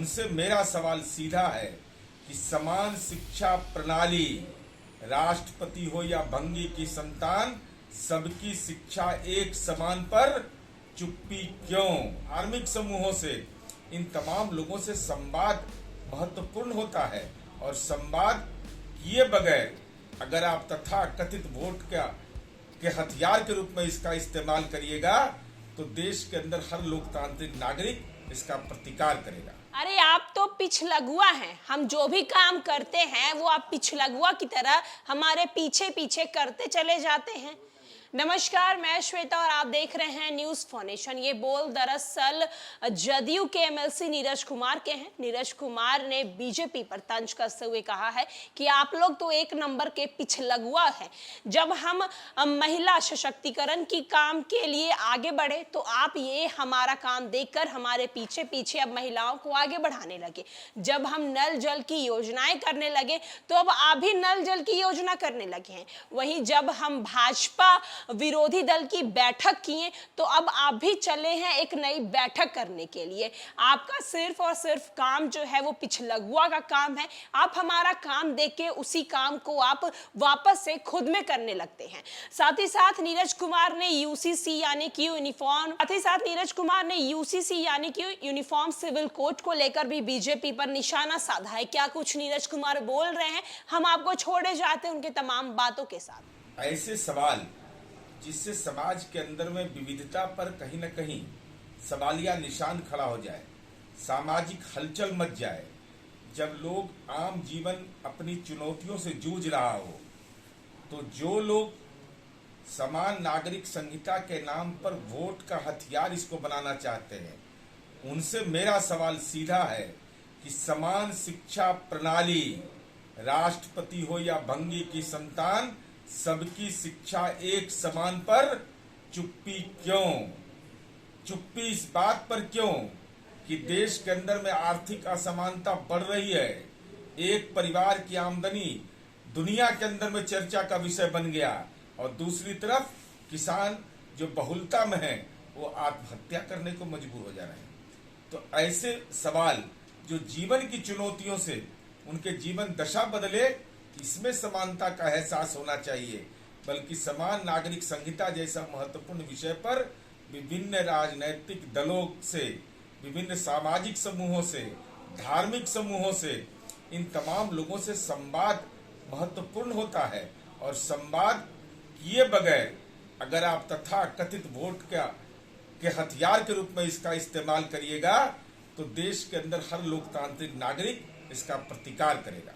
उनसे मेरा सवाल सीधा है कि समान शिक्षा प्रणाली, राष्ट्रपति हो या भंगी की संतान, सबकी शिक्षा एक समान पर चुप्पी क्यों? धार्मिक समूहों से, इन तमाम लोगों से संवाद महत्वपूर्ण होता है और संवाद किए बगैर अगर आप तथा कथित वोट के हथियार के रूप में इसका इस्तेमाल करिएगा तो देश के अंदर हर लोकतांत्रिक नागरिक इसका प्रतिकार करेगा। अरे आप तो पिछलगुआ हैं। हम जो भी काम करते हैं वो आप पिछलगुआ की तरह हमारे पीछे पीछे करते चले जाते हैं। नमस्कार, मैं श्वेता और आप देख रहे हैं न्यूज फॉर्नेशन। ये बोल दरअसल जदयू के एमएलसी नीरज कुमार के हैं। नीरज कुमार ने बीजेपी पर तंज कसते हुए कहा है कि आप लोग तो एक नंबर के पिछलगुआ हैं। जब हम महिला सशक्तिकरण की काम के लिए आगे बढ़े तो आप ये हमारा काम देखकर हमारे पीछे पीछे अब महिलाओं को आगे बढ़ाने लगे। जब हम नल जल की योजनाएं करने लगे तो अब आप भी नल जल की योजना करने लगे हैं। वहीं जब हम भाजपा विरोधी दल की बैठक किए तो अब आप भी चले हैं एक नई बैठक करने के लिए। आपका सिर्फ और सिर्फ काम जो है वो पिछलगुआ का काम है। आप हमारा काम देख के उसी काम को आप वापस से खुद में करने लगते हैं। साथ ही साथ नीरज कुमार ने यूसीसी यानी कि यूनिफॉर्म सिविल कोड को लेकर भी बीजेपी पर निशाना साधा है। क्या कुछ नीरज कुमार बोल रहे हैं, हम आपको छोड़े जाते हैं उनके तमाम बातों के साथ। ऐसे सवाल जिससे समाज के अंदर में विविधता पर कहीं न कहीं सवालिया निशान खड़ा हो जाए, सामाजिक हलचल मच जाए, जब लोग आम जीवन अपनी चुनौतियों से जूझ रहा हो, तो जो लोग समान नागरिक संहिता के नाम पर वोट का हथियार इसको बनाना चाहते हैं, उनसे मेरा सवाल सीधा है कि समान शिक्षा प्रणाली, राष्ट्रपति हो या भंगी की संतान, सबकी शिक्षा एक समान पर चुप्पी क्यों? चुप्पी इस बात पर क्यों कि देश के अंदर में आर्थिक असमानता बढ़ रही है। एक परिवार की आमदनी दुनिया के अंदर में चर्चा का विषय बन गया और दूसरी तरफ किसान जो बहुलता में है वो आत्महत्या करने को मजबूर हो जा रहे हैं। तो ऐसे सवाल जो जीवन की चुनौतियों से उनके जीवन दशा बदले, इसमें समानता का एहसास होना चाहिए। बल्कि समान नागरिक संहिता जैसा महत्वपूर्ण विषय पर विभिन्न राजनैतिक दलों से, विभिन्न सामाजिक समूहों से, धार्मिक समूहों से, इन तमाम लोगों से संवाद महत्वपूर्ण होता है और संवाद किए बगैर अगर आप तथा कथित वोट के हथियार के रूप में इसका इस्तेमाल करिएगा तो देश के अंदर हर लोकतांत्रिक नागरिक इसका प्रतिकार करेगा।